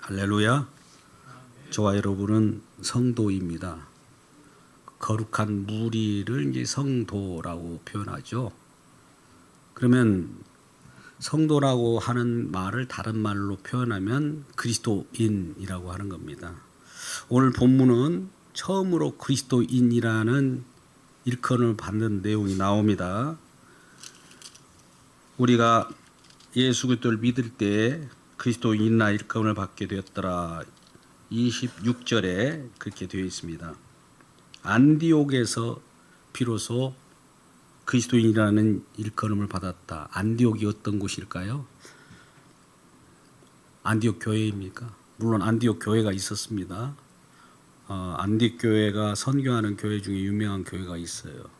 할렐루야. 저와 여러분은 성도입니다. 거룩한 무리를 이제 성도라고 표현하죠. 그러면 성도라고 하는 말을 다른 말로 표현하면 그리스도인이라고 하는 겁니다. 오늘 본문은 처음으로 그리스도인이라는 일컬음을 받는 내용이 나옵니다. 우리가 예수 그리스도를 믿을 때 그리스도인이라 일컬음을 받게 되었더라. 26절에 그렇게 되어 있습니다. 안디옥에서 비로소 그리스도인이라는 일컬음을 받았다. 안디옥이 어떤 곳일까요? 안디옥 교회입니까? 물론 안디옥 교회가 있었습니다. 안디옥 교회가 선교하는 교회 중에 유명한 교회가 있어요.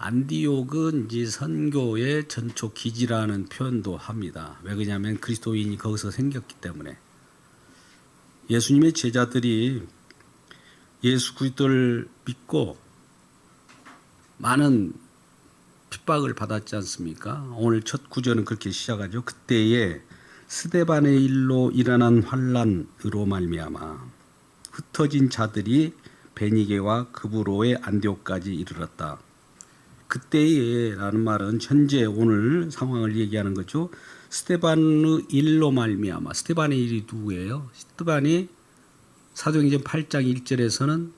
안디옥은 이제 선교의 전초 기지라는 표현도 합니다. 왜 그러냐면 그리스도인이 거기서 생겼기 때문에. 예수님의 제자들이 예수 그리스도를 믿고 많은 핍박을 받았지 않습니까? 오늘 첫 구절은 그렇게 시작하죠. 그때에 스데반의 일로 일어난 환란으로 말미암아 흩어진 자들이 베니게와 그브로의 안디옥까지 이르렀다. 그때에라는 말은 현재 오늘 상황을 얘기하는 거죠. 스데반의 일로 말미암아. 스데반의 일이 누구예요? 스데반이 사도행전 8장 1절에서는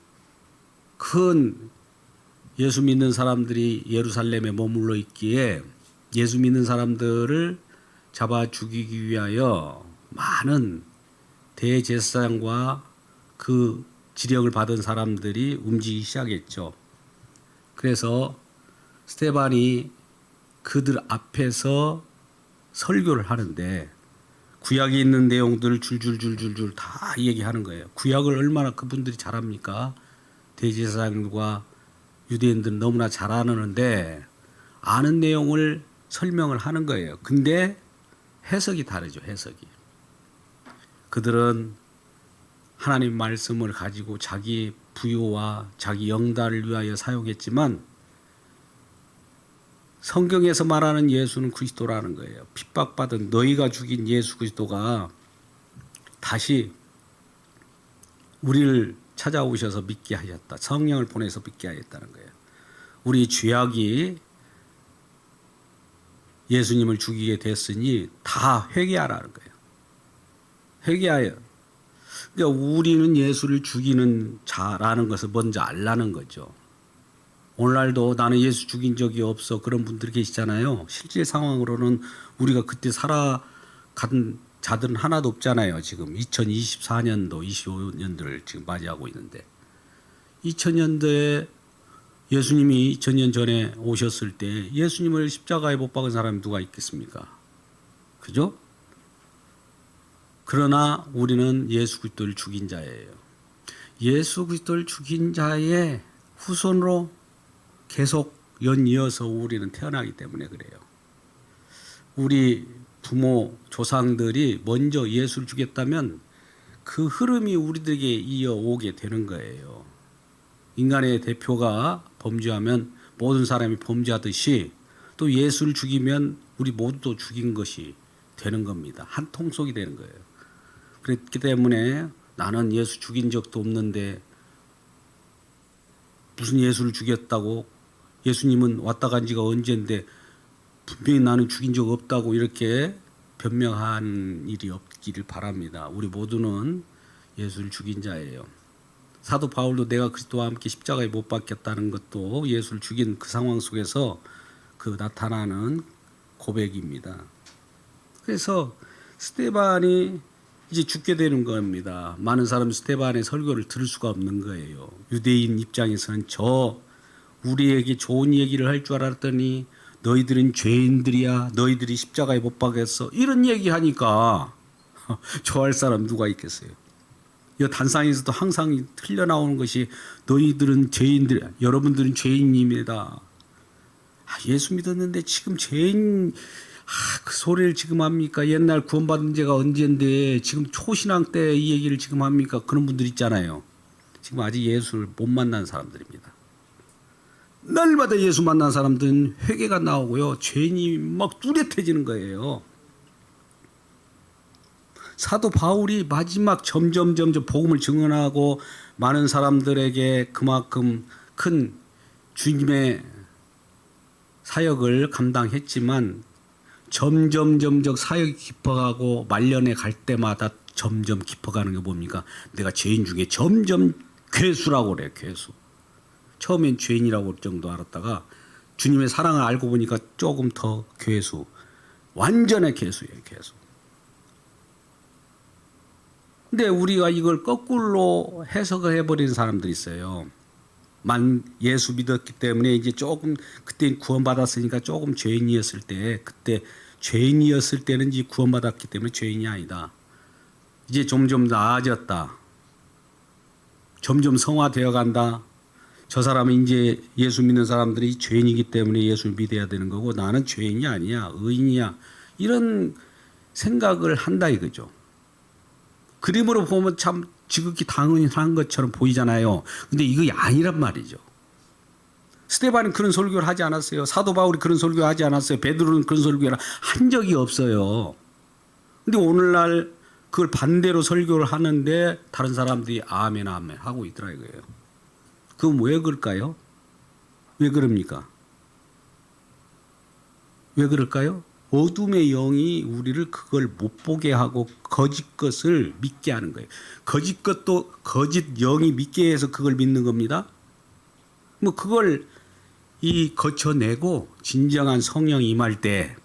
큰 예수 믿는 사람들이 예루살렘에 머물러 있기에 예수 믿는 사람들을 잡아 죽이기 위하여 많은 대제사장과 그 지령을 받은 사람들이 움직이기 시작했죠. 그래서 스데반이 그들 앞에서 설교를 하는데 구약에 있는 내용들을 줄줄줄줄줄 다 얘기하는 거예요. 구약을 얼마나 그분들이 잘합니까? 대제사장과 유대인들은 너무나 잘 아는데 아는 내용을 설명을 하는 거예요. 근데 해석이 다르죠. 해석이. 그들은 하나님 말씀을 가지고 자기 부요와 자기 영달을 위하여 사용했지만 성경에서 말하는 예수는 그리스도라는 거예요. 핍박받은 너희가 죽인 예수 그리스도가 다시 우리를 찾아오셔서 믿게 하셨다. 성령을 보내서 믿게 하셨다는 거예요. 우리 죄악이 예수님을 죽이게 됐으니 다 회개하라는 거예요. 회개하여. 그러니까 우리는 예수를 죽이는 자라는 것을 먼저 알라는 거죠. 오늘날도 나는 예수 죽인 적이 없어 그런 분들이 계시잖아요. 실제 상황으로는 우리가 그때 살아간 자들은 하나도 없잖아요. 지금 2024년도 25년도를 지금 맞이하고 있는데 2000년도에 예수님이 2000년 전에 오셨을 때 예수님을 십자가에 못 박은 사람이 누가 있겠습니까? 그죠? 그러나 우리는 예수 그리스도를 죽인 자예요. 예수 그리스도를 죽인 자의 후손으로 계속 연이어서 우리는 태어나기 때문에 그래요. 우리 부모, 조상들이 먼저 예수를 죽였다면 그 흐름이 우리들에게 이어오게 되는 거예요. 인간의 대표가 범죄하면 모든 사람이 범죄하듯이 또 예수를 죽이면 우리 모두도 죽인 것이 되는 겁니다. 한 통속이 되는 거예요. 그렇기 때문에 나는 예수 죽인 적도 없는데 무슨 예수를 죽였다고 예수님은 왔다 간 지가 언젠데 분명히 나는 죽인 적 없다고 이렇게 변명한 일이 없기를 바랍니다. 우리 모두는 예수를 죽인 자예요. 사도 바울도 내가 그리스도와 함께 십자가에 못 박혔다는 것도 예수를 죽인 그 상황 속에서 그 나타나는 고백입니다. 그래서 스데반이 이제 죽게 되는 겁니다. 많은 사람이 스데반의 설교를 들을 수가 없는 거예요. 유대인 입장에서는 우리에게 좋은 얘기를 할 줄 알았더니 너희들은 죄인들이야. 너희들이 십자가에 못 박혔어. 이런 얘기하니까 좋아할 사람 누가 있겠어요. 이 단상에서도 항상 흘러나오는 것이 너희들은 죄인들, 여러분들은 죄인입니다. 예수 믿었는데 지금 죄인 그 소리를 지금 합니까? 옛날 구원받은 지가 언젠데 지금 초신앙 때 이 얘기를 지금 합니까? 그런 분들 있잖아요. 지금 아직 예수를 못 만난 사람들입니다. 날마다 예수 만난 사람들은 회개가 나오고요. 죄인이 막 뚜렷해지는 거예요. 사도 바울이 마지막 점점 복음을 증언하고 많은 사람들에게 그만큼 큰 주님의 사역을 감당했지만 점점 사역이 깊어가고 말년에 갈 때마다 점점 깊어가는 게 뭡니까? 내가 죄인 중에 점점 괴수라고 그래요. 괴수. 처음엔 죄인이라고 할 정도 알았다가 주님의 사랑을 알고 보니까 조금 더 괴수. 완전의 괴수예요. 괴수. 근데 우리가 이걸 거꾸로 해석을 해버리는 사람들이 있어요. 예수 믿었기 때문에 이제 조금 그때 구원받았으니까 조금 죄인이었을 때 그때 죄인이었을 때는 이제 구원받았기 때문에 죄인이 아니다. 이제 점점 나아졌다. 점점 성화되어 간다. 저 사람은 이제 예수 믿는 사람들이 죄인이기 때문에 예수를 믿어야 되는 거고 나는 죄인이 아니야. 의인이야. 이런 생각을 한다 이거죠. 그림으로 보면 참 지극히 당연한 것처럼 보이잖아요. 근데 이거 아니란 말이죠. 스데반은 그런 설교를 하지 않았어요. 사도 바울이 그런 설교를 하지 않았어요. 베드로는 그런 설교를 한 적이 없어요. 근데 오늘날 그걸 반대로 설교를 하는데 다른 사람들이 아멘 아멘 하고 있더라 이거예요. 그건 왜 그럴까요? 왜 그럽니까? 왜 그럴까요? 어둠의 영이 우리를 그걸 못 보게 하고 거짓 것을 믿게 하는 거예요. 거짓 것도 거짓 영이 믿게 해서 그걸 믿는 겁니다. 뭐 그걸 거쳐내고 진정한 성령이 임할 때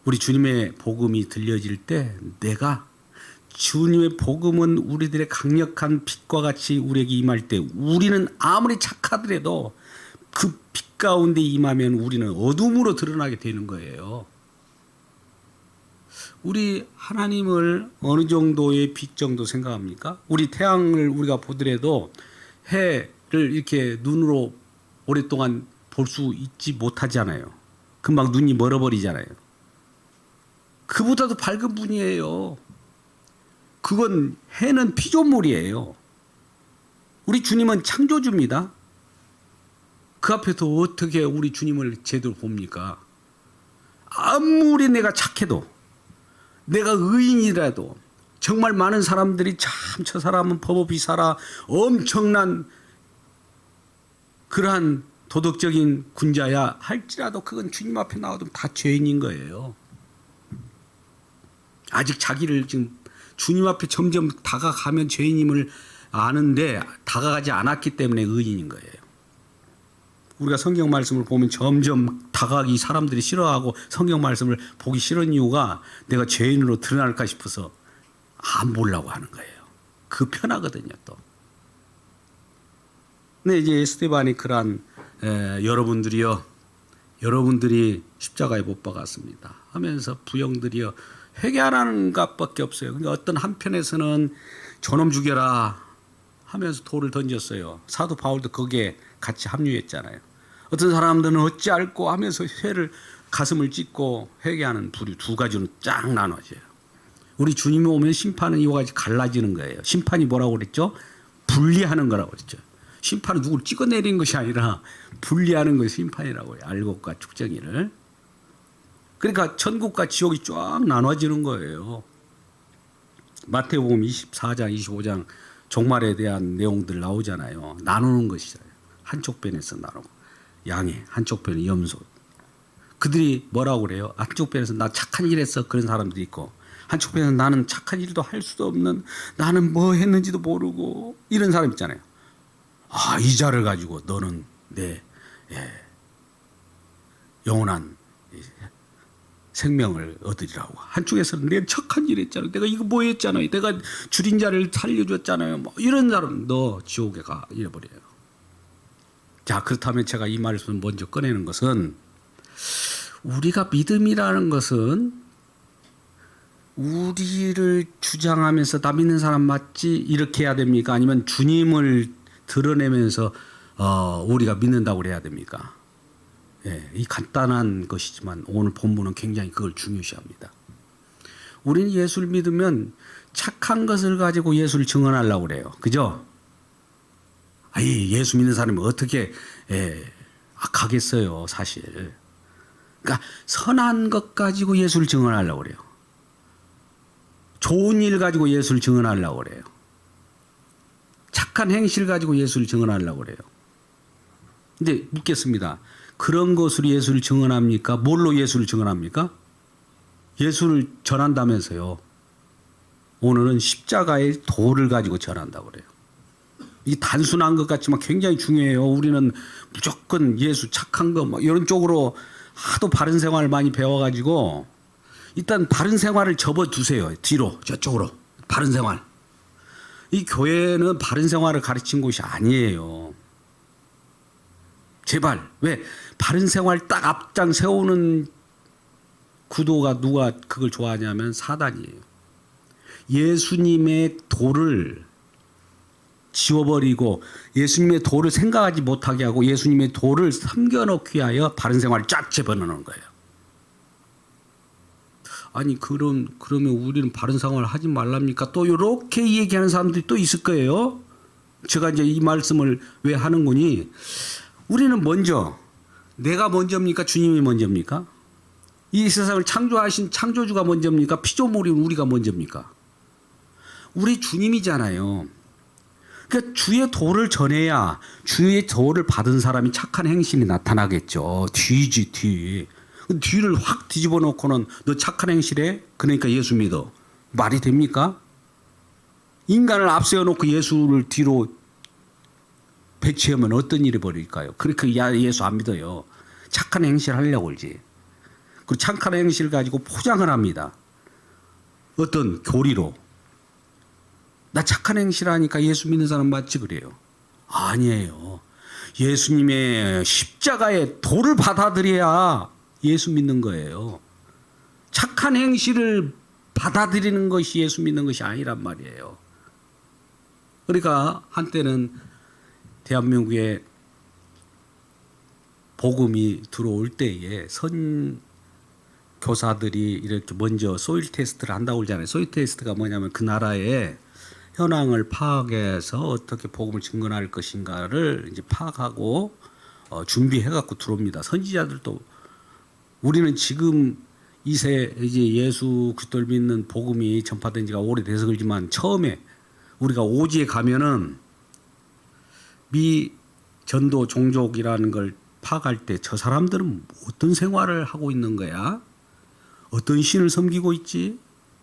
우리 주님의 복음이 들려질 때 내가 주님의 복음은 우리들의 강력한 빛과 같이 우리에게 임할 때 우리는 아무리 착하더라도 그 빛 가운데 임하면 우리는 어둠으로 드러나게 되는 거예요. 우리 하나님을 어느 정도의 빛 정도 생각합니까? 우리 태양을 우리가 보더라도 해를 이렇게 눈으로 오랫동안 볼 수 있지 못하잖아요. 금방 눈이 멀어버리잖아요. 그보다도 밝은 분이에요. 그건 해는 피조물이에요. 우리 주님은 창조주입니다. 그 앞에서 어떻게 우리 주님을 제대로 봅니까? 아무리 내가 착해도 내가 의인이라도 정말 많은 사람들이 참 저 사람은 법 없이 살아 엄청난 그러한 도덕적인 군자야 할지라도 그건 주님 앞에 나와도 다 죄인인 거예요. 아직 자기를 지금 주님 앞에 점점 다가가면 죄인임을 아는데 다가가지 않았기 때문에 의인인 거예요. 우리가 성경 말씀을 보면 점점 다가가기 사람들이 싫어하고 성경 말씀을 보기 싫은 이유가 내가 죄인으로 드러날까 싶어서 안 보려고 하는 거예요. 그 편하거든요 또. 근데 이제 스데반이 그러한 여러분들이 십자가에 못 박았습니다 하면서 부형들이요 회개하라는 것밖에 없어요. 그러니까 어떤 한편에서는 저놈 죽여라 하면서 돌을 던졌어요. 사도 바울도 거기에 같이 합류했잖아요. 어떤 사람들은 어찌 알고 하면서 가슴을 찢고 회개하는 부류 두 가지로 쫙 나눠져요. 우리 주님이 오면 심판은 이와 같이 갈라지는 거예요. 심판이 뭐라고 그랬죠? 분리하는 거라고 그랬죠. 심판은 누구를 찍어내리는 것이 아니라 분리하는 것이 심판이라고 해요. 알곡과 축정이를. 그러니까 천국과 지옥이 쫙 나눠지는 거예요. 마태복음 24장 25장 종말에 대한 내용들 나오잖아요. 나누는 것이잖아요. 한쪽 편에서 나누고 양의 한쪽 편은 염소. 그들이 뭐라고 그래요? 한쪽 편에서 나 착한 일 했어 그런 사람들이 있고 한쪽 편에서 나는 착한 일도 할 수도 없는 나는 뭐 했는지도 모르고 이런 사람 있잖아요. 아, 이 자를 가지고 너는 내 영원한 생명을 얻으리라고. 한쪽에서는 내가 착한 일 했잖아요. 내가 이거 뭐 했잖아요. 내가 줄인 자를 살려줬잖아요. 뭐 이런 사람 너 지옥에 가 이래버려요. 자, 그렇다면 제가 이 말씀을 먼저 꺼내는 것은 우리가 믿음이라는 것은 우리를 주장하면서 나 믿는 사람 맞지 이렇게 해야 됩니까? 아니면 주님을 드러내면서 우리가 믿는다고 그래야 됩니까? 예, 이 간단한 것이지만 오늘 본문은 굉장히 그걸 중요시합니다. 우리는 예수를 믿으면 착한 것을 가지고 예수를 증언하려고 그래요. 그죠? 아이, 예수 믿는 사람이 어떻게 악하겠어요, 사실. 그러니까 선한 것 가지고 예수를 증언하려고 그래요. 좋은 일 가지고 예수를 증언하려고 그래요. 착한 행실 가지고 예수를 증언하려고 그래요. 근데 묻겠습니다. 그런 것으로 예수를 증언합니까? 뭘로 예수를 증언합니까? 예수를 전한다면서요. 오늘은 십자가의 도를 가지고 전한다고 그래요. 이 단순한 것 같지만 굉장히 중요해요. 우리는 무조건 예수 착한 거 뭐 이런 쪽으로 하도 바른 생활을 많이 배워가지고 일단 바른 생활을 접어두세요. 뒤로 저쪽으로 바른 생활. 이 교회는 바른 생활을 가르친 곳이 아니에요. 제발. 왜 바른 생활 딱 앞장 세우는 구도가 누가 그걸 좋아하냐면 사단이에요. 예수님의 도를 지워버리고 예수님의 도를 생각하지 못하게 하고 예수님의 도를 삼겨놓기 위하여 바른 생활을 쫙 집어넣는 거예요. 아니 그러면 우리는 바른 생활을 하지 말랍니까? 또 이렇게 얘기하는 사람들이 또 있을 거예요. 제가 이제 이 말씀을 왜 하는 거니? 우리는 먼저 내가 먼저입니까? 주님이 먼저입니까? 이 세상을 창조하신 창조주가 먼저입니까? 피조물인 우리가 먼저입니까? 우리 주님이잖아요. 그러니까 주의 도를 전해야 주의 도를 받은 사람이 착한 행실이 나타나겠죠. 뒤. 뒤를 확 뒤집어 놓고는 너 착한 행실해? 그러니까 예수 믿어. 말이 됩니까? 인간을 앞세워 놓고 예수를 뒤로 배치하면 어떤 일이 벌일까요? 그러니까 예수 안 믿어요. 착한 행실 하려고 그러지. 그리고 착한 행실 가지고 포장을 합니다. 어떤 교리로. 나 착한 행실 하니까 예수 믿는 사람 맞지 그래요. 아니에요. 예수님의 십자가의 도를 받아들여야 예수 믿는 거예요. 착한 행실을 받아들이는 것이 예수 믿는 것이 아니란 말이에요. 그러니까 한때는 대한민국에 복음이 들어올 때에 선교사들이 이렇게 먼저 소일 테스트를 한다고 그러잖아요. 소일 테스트가 뭐냐면 그 나라의 현황을 파악해서 어떻게 복음을 증거할 것인가를 이제 파악하고 준비해 갖고 들어옵니다. 선지자들도 우리는 지금 이제 예수 그리스도를 믿는 복음이 전파된 지가 오래돼서 그렇지만 처음에 우리가 오지에 가면은 미 전도 종족이라는 걸 파악할 때 저 사람들은 어떤 생활을 하고 있는 거야? 어떤 신을 섬기고 있지?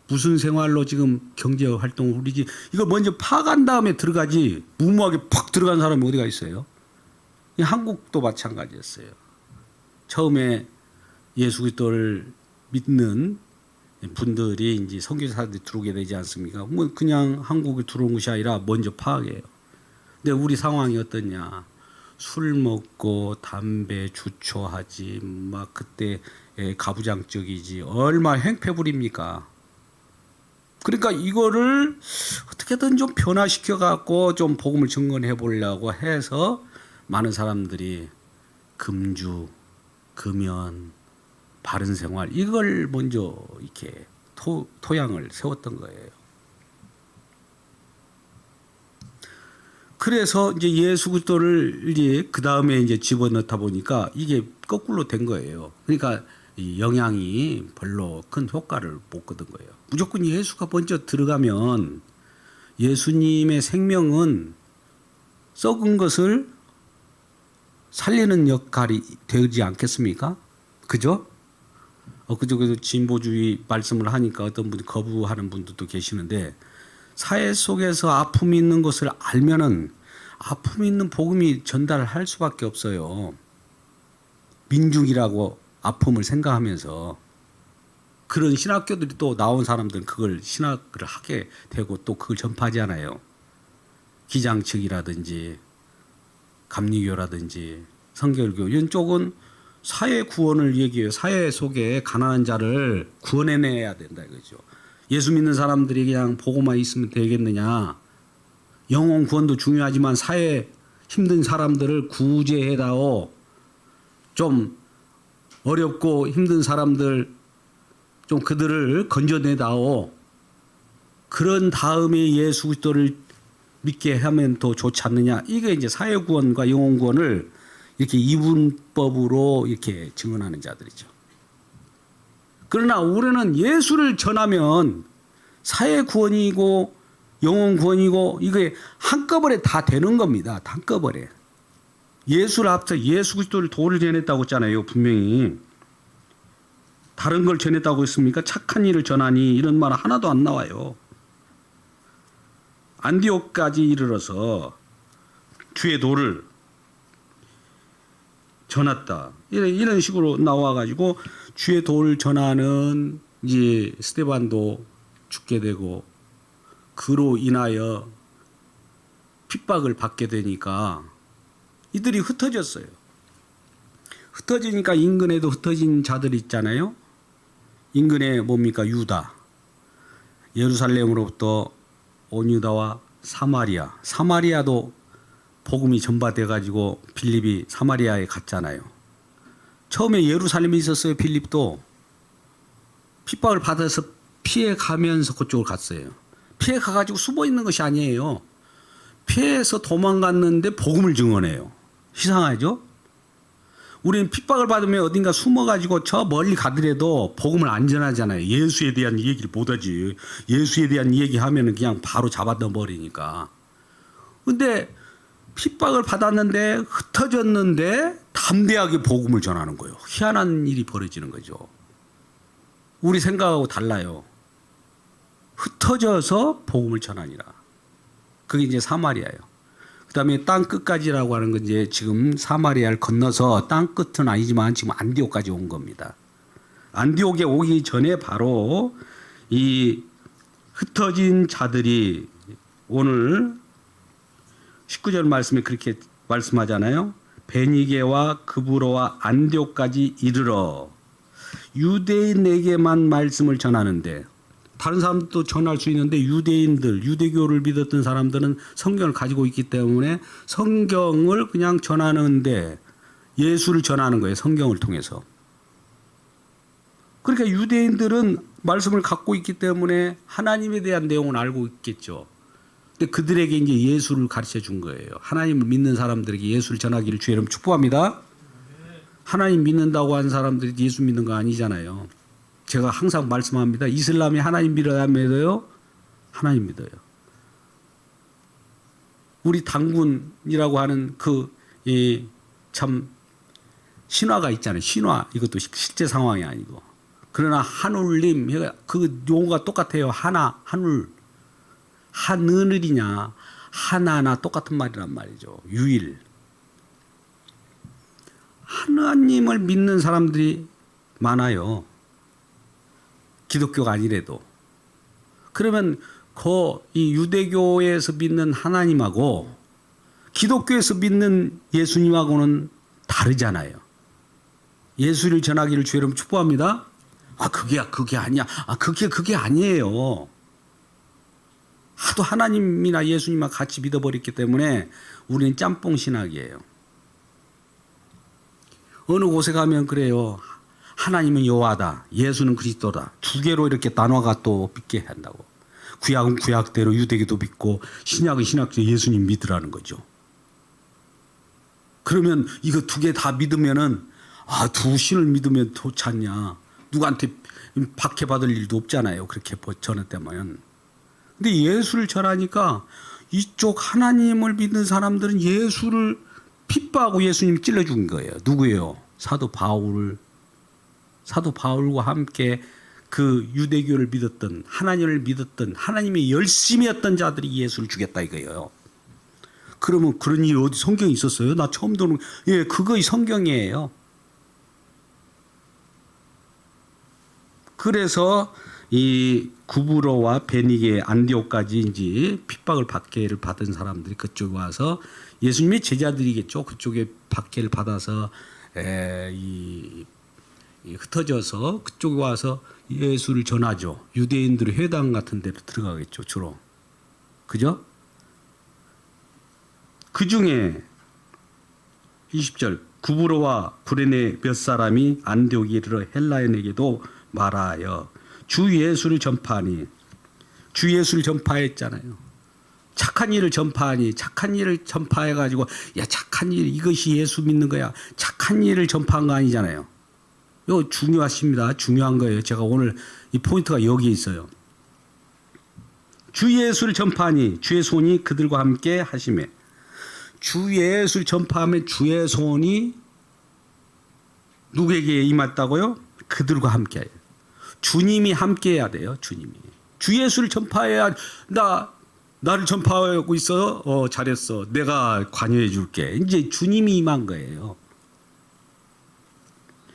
무슨 생활로 지금 경제 활동을 벌이지? 이거 먼저 파악한 다음에 들어가지 무모하게 팍 들어간 사람이 어디가 있어요? 한국도 마찬가지였어요. 처음에 예수 그리스도를 믿는 분들이 이제 선교사들이 들어오게 되지 않습니까? 뭐 그냥 한국에 들어온 것이 아니라 먼저 파악해요. 근데 우리 상황이 어떠냐? 술 먹고 담배 주초하지 막 그때 가부장적이지 얼마 행패 부립니까? 그러니까 이거를 어떻게든 좀 변화시켜 갖고 좀 복음을 증거해 보려고 해서 많은 사람들이 금주, 금연, 바른 생활 이걸 먼저 이렇게 토양을 세웠던 거예요. 그래서 이제 예수 그리스도를 이제 그 다음에 이제 집어넣다 보니까 이게 거꾸로 된 거예요. 그러니까 이 영향이 별로 큰 효과를 못 거둔 거예요. 무조건 예수가 먼저 들어가면 예수님의 생명은 썩은 것을 살리는 역할이 되지 않겠습니까? 그죠? 그저 진보주의 말씀을 하니까 어떤 분이 거부하는 분들도 계시는데 사회 속에서 아픔이 있는 것을 알면은 아픔이 있는 복음이 전달할 수밖에 없어요. 민중이라고 아픔을 생각하면서 그런 신학교들이 또 나온 사람들은 그걸 신학을 하게 되고 또 그걸 전파하잖아요. 기장측이라든지 감리교라든지 성결교 이런 쪽은 사회 구원을 얘기해요. 사회 속에 가난한 자를 구원해내야 된다 이거죠. 예수 믿는 사람들이 그냥 보고만 있으면 되겠느냐. 영혼 구원도 중요하지만 사회 힘든 사람들을 구제해다오. 좀 어렵고 힘든 사람들 좀 그들을 건져내다오. 그런 다음에 예수 그리스도를 믿게 하면 더 좋지 않느냐. 이게 이제 사회 구원과 영혼 구원을 이렇게 이분법으로 이렇게 증언하는 자들이죠. 그러나 우리는 예수를 전하면 사회 구원이고 영혼 구원이고 이게 한꺼번에 다 되는 겁니다. 한꺼번에. 예수를 앞서 예수 그리스도를 도를 전했다고 했잖아요. 분명히. 다른 걸 전했다고 했습니까? 착한 일을 전하니 이런 말 하나도 안 나와요. 안디옥까지 이르러서 주의 도를 전했다. 이런 식으로 나와가지고 주의 도를 전하는 이제 스데반도 죽게 되고 그로 인하여 핍박을 받게 되니까 이들이 흩어졌어요. 흩어지니까 인근에도 흩어진 자들이 있잖아요. 인근에 뭡니까? 유다. 예루살렘으로부터 온 유다와 사마리아. 사마리아도 복음이 전파돼 가지고 빌립이 사마리아에 갔잖아요. 처음에 예루살렘에 있었어요. 빌립도 핍박을 받아서 피해 가면서 그쪽으로 갔어요. 피해 가가지고 숨어 있는 것이 아니에요. 피해서 도망갔는데 복음을 증언해요. 이상하죠? 우리는 핍박을 받으면 어딘가 숨어가지고 저 멀리 가더라도 복음을 안 전하잖아요. 예수에 대한 얘기를 못하지. 예수에 대한 얘기하면 그냥 바로 잡아 넣어버리니까. 근데 핍박을 받았는데 흩어졌는데 담대하게 복음을 전하는 거예요. 희한한 일이 벌어지는 거죠. 우리 생각하고 달라요. 흩어져서 복음을 전하니라. 그게 이제 사마리아예요. 그 다음에 땅 끝까지라고 하는 건 이제 지금 사마리아를 건너서 땅 끝은 아니지만 지금 안디옥까지 온 겁니다. 안디옥에 오기 전에 바로 이 흩어진 자들이 오늘 19절 말씀에 그렇게 말씀하잖아요. 베니게와 그브로와 안디옥까지 이르러 유대인에게만 말씀을 전하는데 다른 사람도 전할 수 있는데 유대인들, 유대교를 믿었던 사람들은 성경을 가지고 있기 때문에 성경을 그냥 전하는데 예수를 전하는 거예요. 성경을 통해서. 그러니까 유대인들은 말씀을 갖고 있기 때문에 하나님에 대한 내용을 알고 있겠죠. 근데 그들에게 이제 예수를 가르쳐 준 거예요. 하나님을 믿는 사람들에게 예수를 전하기를 주의 이름 축복합니다. 하나님 믿는다고 하는 사람들이 예수 믿는 거 아니잖아요. 제가 항상 말씀합니다. 이슬람이 하나님 믿어야 믿어요? 하나님 믿어요. 우리 당군이라고 하는 참 신화가 있잖아요. 신화. 이것도 실제 상황이 아니고. 그러나 하늘님, 그 용어가 똑같아요. 하늘. 하늘이냐, 하나나 똑같은 말이란 말이죠. 유일. 하나님을 믿는 사람들이 많아요. 기독교가 아니래도. 그러면 이 유대교에서 믿는 하나님하고 기독교에서 믿는 예수님하고는 다르잖아요. 예수를 전하기를 주의 이름 축복합니다. 그게 아니야. 그게 아니에요. 하도 하나님이나 예수님과 같이 믿어버렸기 때문에 우리는 짬뽕 신학이에요. 어느 곳에 가면 그래요. 하나님은 여호와다. 예수는 그리스도다. 두 개로 이렇게 나눠가 또 믿게 한다고. 구약은 구약대로 유대교도 믿고 신약은 신약대로 예수님 믿으라는 거죠. 그러면 이거 두 개 다 믿으면은 두 신을 믿으면 좋지 않냐. 누구한테 박해받을 일도 없잖아요. 그렇게 전했다면. 근데 예수를 전하니까 이쪽 하나님을 믿는 사람들은 예수를 핍박하고 예수님 찔러 죽은 거예요. 누구예요? 사도 바울과 함께 그 유대교를 믿었던 하나님을 믿었던 하나님의 열심이었던 자들이 예수를 죽였다 이거예요. 그러면 그런 일이 어디 성경에 있었어요? 나 처음 듣는 그거 성경이에요. 그래서 이 구브로와 베니게 안디옥까지 이제 핍박을 박해를 받은 사람들이 그쪽에 와서 예수님의 제자들이겠죠. 그쪽에 박해를 받아서 흩어져서 그쪽에 와서 예수를 전하죠. 유대인들의 회당 같은 데로 들어가겠죠. 주로. 그죠? 그 중에 20절 구브로와 구레네 몇 사람이 안디옥에 이르러 헬라인에게도 말하여 주 예수를 전파하니 주 예수를 전파했잖아요. 착한 일을 전파하니 착한 일을 전파해가지고 착한 일 이것이 예수 믿는 거야. 착한 일을 전파한 거 아니잖아요. 이거 중요하십니다. 중요한 거예요. 제가 오늘 이 포인트가 여기에 있어요. 주 예수를 전파하니 주의 손이 그들과 함께 하시매. 주 예수를 전파하면 주의 손이 누구에게 임했다고요? 그들과 함께해요. 주님이 함께해야 돼요. 주님이. 주 예수를 전파해야 나를 전파하고 있어. 잘했어. 내가 관여해 줄게. 이제 주님이 임한 거예요.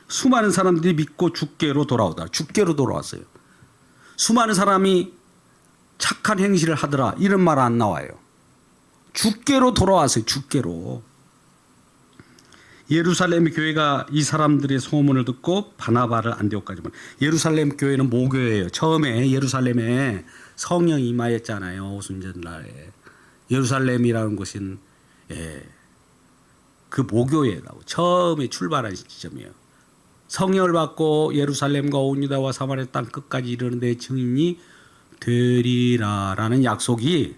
수많은 사람들이 믿고 주께로 돌아왔어요. 수많은 사람이 착한 행실을 하더라. 이런 말 안 나와요. 주께로 돌아왔어요. 주께로. 예루살렘 교회가 이 사람들의 소문을 듣고 바나바를 안디옥까지 보내. 예루살렘 교회는 모교예요. 처음에 예루살렘에 성령이 임하였잖아요. 오순절날에. 예루살렘이라는 곳은 그 모교회라고 처음에 출발한 지점이에요. 성령을 받고 예루살렘과 온 유다와 사마리아 땅 끝까지 이르는 데 증인이 되리라라는 약속이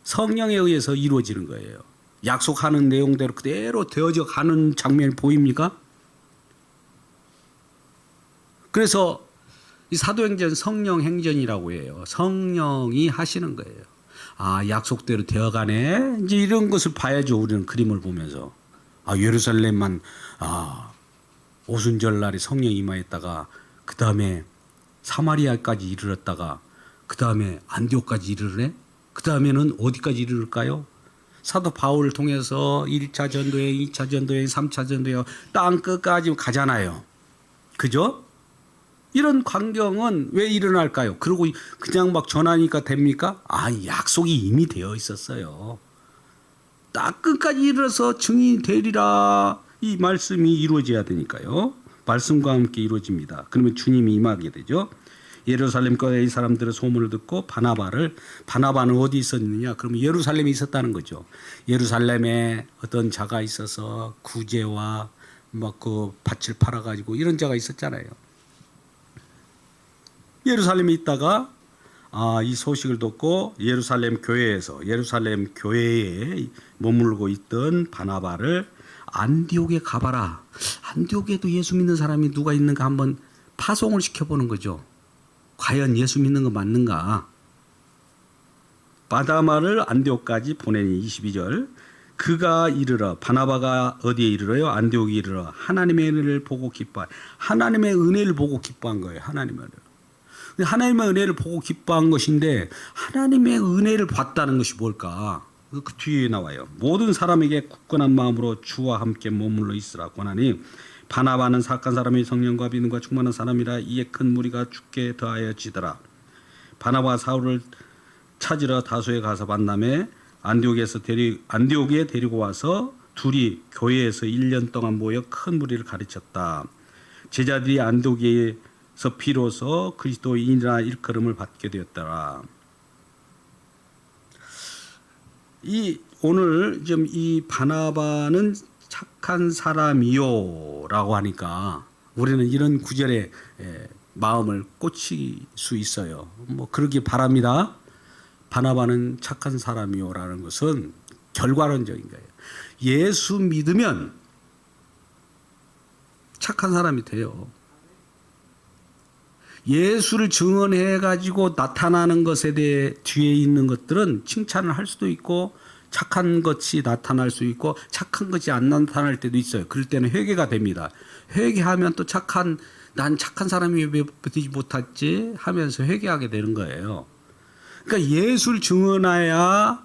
성령에 의해서 이루어지는 거예요. 약속하는 내용대로 그대로 되어져 가는 장면이 보입니까? 그래서 이 사도행전 성령 행전이라고 해요. 성령이 하시는 거예요. 아, 약속대로 되어가네. 이제 이런 것을 봐야죠. 우리는 그림을 보면서. 예루살렘만 오순절 날에 성령이 임하였다가 그 다음에 사마리아까지 이르렀다가 그 다음에 안디옥까지 이르르네. 그 다음에는 어디까지 이르를까요? 사도 바울을 통해서 1차 전도여행, 2차 전도여행, 3차 전도여행 땅 끝까지 가잖아요. 그죠? 이런 광경은 왜 일어날까요? 그리고 그냥 막 전하니까 됩니까? 약속이 이미 되어 있었어요. 땅 끝까지 이르러서 증인이 되리라. 이 말씀이 이루어져야 되니까요. 말씀과 함께 이루어집니다. 그러면 주님이 임하게 되죠. 예루살렘 거에 이 사람들의 소문을 듣고 바나바는 어디 있었느냐? 그러면 예루살렘에 있었다는 거죠. 예루살렘에 어떤 자가 있어서 구제와 막 그 밭을 팔아가지고 이런 자가 있었잖아요. 예루살렘에 있다가 이 소식을 듣고 예루살렘 교회에 머물고 있던 바나바를 안디옥에 가봐라. 안디옥에도 예수 믿는 사람이 누가 있는가 한번 파송을 시켜보는 거죠. 과연 예수 믿는 거 맞는가? 바나바를 안디옥까지 보내니 22절. 그가 이르러 바나바가 어디에 이르러요? 안디옥에 이르러 하나님의 은혜를 보고 기뻐. 하나님의 은혜를 보고 기뻐한 거예요. 하나님의 은혜를 보고 기뻐한 것인데 하나님의 은혜를 봤다는 것이 뭘까? 그 뒤에 나와요. 모든 사람에게 굳건한 마음으로 주와 함께 머물러 있으라 권하니 바나바는 사악한 사람이 성령과 믿음과 충만한 사람이라 이에 큰 무리가 죽게 더하여지더라. 바나바가 사울을 찾으러 다소에 가서 만남에 안디옥에 데리고 와서 둘이 교회에서 1년 동안 모여 큰 무리를 가르쳤다. 제자들이 안디옥에서 비로소 그리스도인이라 일컬음을 받게 되었더라. 오늘 좀 이 바나바는 착한 사람이요라고 하니까 우리는 이런 구절에 마음을 꽂힐 수 있어요. 그러기 바랍니다. 바나바는 착한 사람이요라는 것은 결과론적인 거예요. 예수 믿으면 착한 사람이 돼요. 예수를 증언해 가지고 나타나는 것에 대해 뒤에 있는 것들은 칭찬을 할 수도 있고 착한 것이 나타날 수 있고 착한 것이 안 나타날 때도 있어요. 그럴 때는 회개가 됩니다. 회개하면 또 난 착한 사람이 왜 되지 못했지 하면서 회개하게 되는 거예요. 그러니까 예수를 증언해야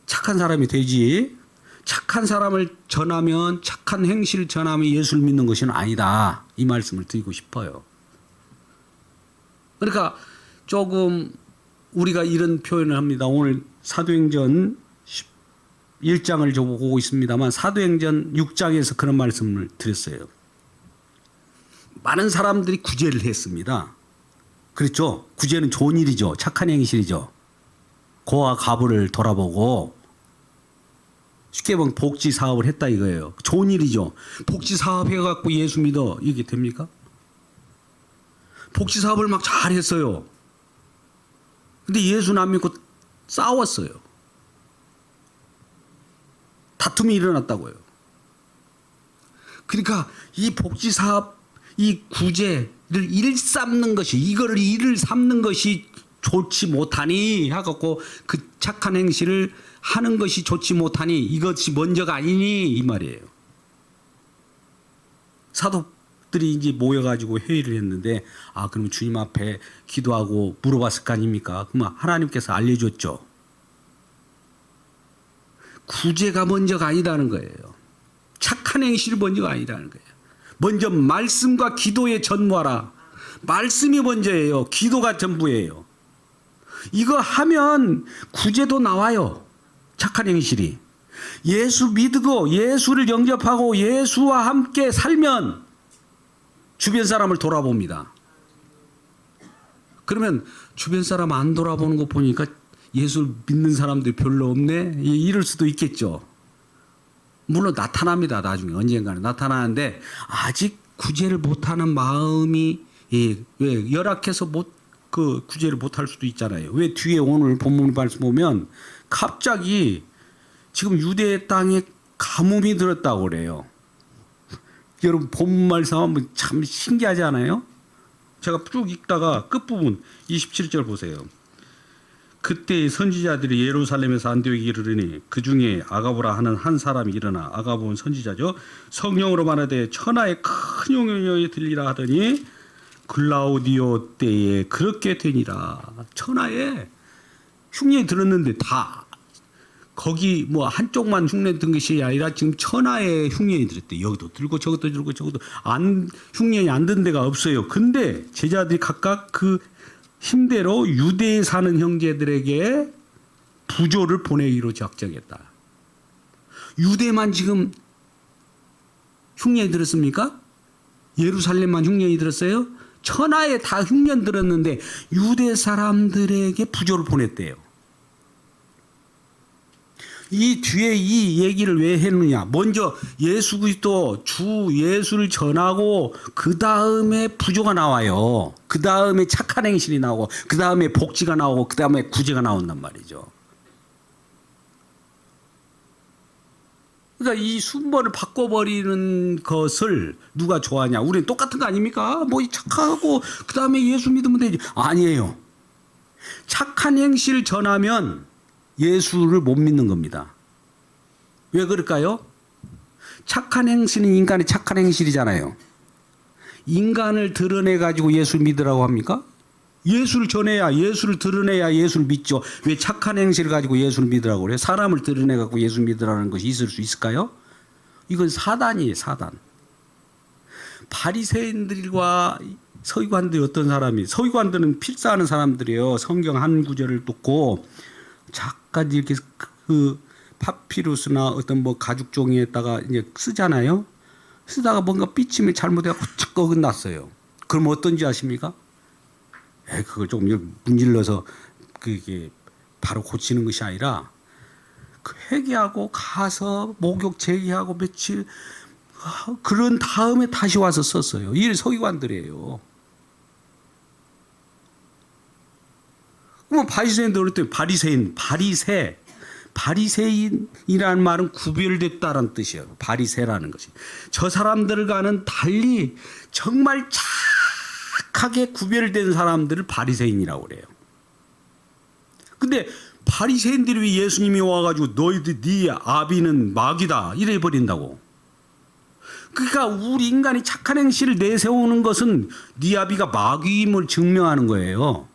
착한 사람이 되지. 착한 사람을 전하면 착한 행실을 전하면 예수를 믿는 것은 아니다. 이 말씀을 드리고 싶어요. 그러니까 조금 우리가 이런 표현을 합니다. 오늘 사도행전 1장을 보고 있습니다만 사도행전 6장에서 그런 말씀을 드렸어요. 많은 사람들이 구제를 했습니다. 그렇죠? 구제는 좋은 일이죠. 착한 행실이죠. 고아 가부를 돌아보고 쉽게 보면 복지 사업을 했다 이거예요. 좋은 일이죠. 복지 사업 해갖고 예수 믿어 이게 됩니까? 복지 사업을 막 잘했어요. 근데 예수는 안 믿고 싸웠어요. 다툼이 일어났다고요. 그러니까 이 복지 사업, 이 구제, 일삼는 것이 이거를 일을 삼는 것이 좋지 못하니 하갖고 그 착한 행실을 하는 것이 좋지 못하니 이것이 먼저가 아니니 이 말이에요. 사도들이 이제 모여가지고 회의를 했는데 그럼 주님 앞에 기도하고 물어봤을 거 아닙니까? 그러면 하나님께서 알려줬죠. 구제가 먼저가 아니라는 거예요. 착한 행실이 먼저가 아니라는 거예요. 먼저 말씀과 기도에 전무하라. 말씀이 먼저예요. 기도가 전부예요. 이거 하면 구제도 나와요. 착한 행실이. 예수 믿고 예수를 영접하고 예수와 함께 살면 주변 사람을 돌아봅니다. 그러면 주변 사람 안 돌아보는 거 보니까 예수 믿는 사람들이 별로 없네? 이럴 수도 있겠죠. 물론 나타납니다. 나중에 언젠가는 나타나는데 아직 구제를 못하는 마음이 왜 열악해서 그 구제를 못할 수도 있잖아요. 왜 뒤에 오늘 본문 말씀 보면 갑자기 지금 유대 땅에 가뭄이 들었다고 그래요. 여러분 본문 말씀 하면 참 신기하지 않아요? 제가 쭉 읽다가 끝부분 27절 보세요. 그때 선지자들이 예루살렘에서 안디옥에 이르르니 그 중에 아가보라 하는 한 사람이 일어나 아가보는 선지자죠. 성령으로 말하되 천하에 큰 용령이 들리라 하더니 글라우디오 때에 그렇게 되니라. 천하에 흉년이 들었는데 다 거기 뭐 한쪽만 흉년 든 것이 아니라 지금 천하에 흉년이 들었대. 여기도 들고 저것도 들고 저것도 흉년이 안 든 데가 없어요. 근데 제자들이 각각 그 힘대로 유대에 사는 형제들에게 부조를 보내기로 작정했다. 유대만 지금 흉년이 들었습니까? 예루살렘만 흉년이 들었어요? 천하에 다 흉년 들었는데 유대 사람들에게 부조를 보냈대요. 이 뒤에 이 얘기를 왜 했느냐? 먼저 예수 그리스도 주 예수를 전하고 그 다음에 부조가 나와요. 그 다음에 착한 행실이 나오고 그 다음에 복지가 나오고 그 다음에 구제가 나온단 말이죠. 그러니까 이 순번을 바꿔버리는 것을 누가 좋아하냐? 우리는 똑같은 거 아닙니까? 뭐 착하고 그 다음에 예수 믿으면 되지. 아니에요. 착한 행실을 전하면 예수를 못 믿는 겁니다. 왜 그럴까요? 착한 행실은 인간의 착한 행실이잖아요. 인간을 드러내가지고 예수를 믿으라고 합니까? 예수를 전해야 예수를 드러내야 예수를 믿죠. 왜 착한 행실을 가지고 예수를 믿으라고 그래요? 사람을 드러내갖고 예수 믿으라는 것이 있을 수 있을까요? 이건 사단이에요. 사단. 바리새인들과 서기관들이 어떤 사람이 서기관들은 필사하는 사람들이에요. 성경 한 구절을 듣고 잠깐 이렇게 그 파피루스나 어떤 뭐 가죽 종이에다가 이제 쓰잖아요. 쓰다가 뭔가 삐침을 잘못해서 착 어긋났어요. 그럼 어떤지 아십니까? 그걸 좀 문질러서 그게 바로 고치는 것이 아니라 그 회개하고 가서 목욕 제기하고 며칠 그런 다음에 다시 와서 썼어요. 이게 서기관들이에요. 그러면 바리새인들 그랬더니 바리새인이라는 말은 구별됐다라는 뜻이에요. 바리새라는 것이. 저 사람들과는 달리 정말 착하게 구별된 사람들을 바리새인이라고 그래요. 근데 바리새인들이 왜 예수님이 와가지고 너희들 네 아비는 마귀다 이래 버린다고. 그러니까 우리 인간이 착한 행실을 내세우는 것은 네 아비가 마귀임을 증명하는 거예요.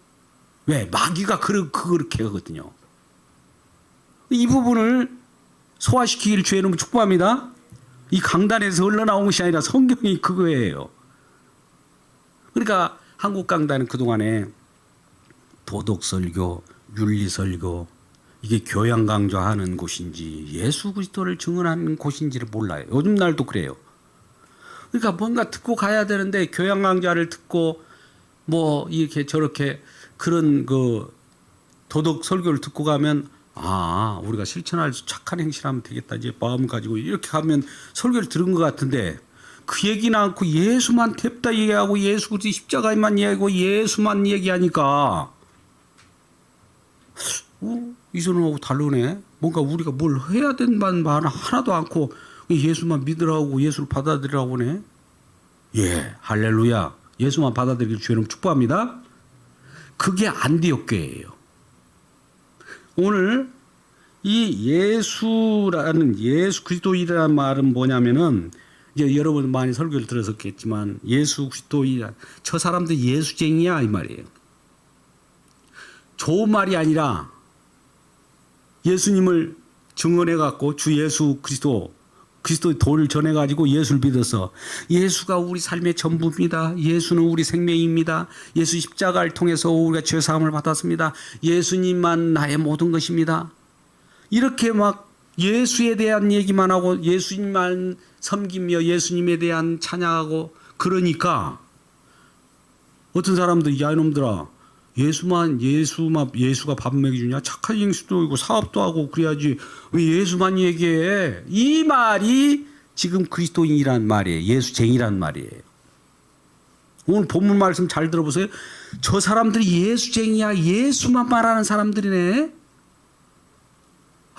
왜? 마귀가 그렇게 하거든요. 이 부분을 소화시키기를 주의 이름으로 축복합니다. 이 강단에서 흘러나온 것이 아니라 성경이 그거예요. 그러니까 한국 강단은 그동안에 도덕설교, 윤리설교 이게 교양 강조하는 곳인지 예수 그리스도를 증언하는 곳인지를 몰라요. 요즘 날도 그래요. 그러니까 뭔가 듣고 가야 되는데 교양 강좌를 듣고 뭐 이렇게 저렇게 그런 그 도덕 설교를 듣고 가면 우리가 실천할 수 착한 행실하면 되겠다 이제 마음 가지고 이렇게 가면 설교를 들은 것 같은데 그 얘기는 않고 예수만 탭다 얘기하고 예수 그리스도 십자가만 얘기하고 예수만 얘기하니까 이전하고 다르네. 뭔가 우리가 뭘 해야 된다는 말 하나도 않고 예수만 믿으라고 예수를 받아들이라고 하네. 예, 할렐루야. 예수만 받아들이길 주여름 축복합니다. 그게 안디옥 교회예요. 오늘 이 예수라는 예수 그리스도이라는 말은 뭐냐면은 이제 여러분 많이 설교를 들었었겠지만 예수 그리스도이라 저 사람들 예수쟁이야 이 말이에요. 좋은 말이 아니라 예수님을 증언해 갖고 주 예수 그리스도의 도를 전해 가지고 예수를 믿어서 예수가 우리 삶의 전부입니다. 예수는 우리 생명입니다. 예수 십자가를 통해서 우리가 죄 사함을 받았습니다. 예수님만 나의 모든 것입니다. 이렇게 막 예수에 대한 얘기만 하고 예수님만 섬기며 예수님에 대한 찬양하고 그러니까 어떤 사람들 야 이놈들아 예수가 밥 먹여주냐 착한 행실도 있고 사업도 하고 그래야지 왜 예수만 얘기해. 이 말이 지금 그리스도인이란 말이에요. 예수쟁이란 말이에요. 오늘 본문 말씀 잘 들어보세요. 저 사람들이 예수쟁이야. 예수만 말하는 사람들이네.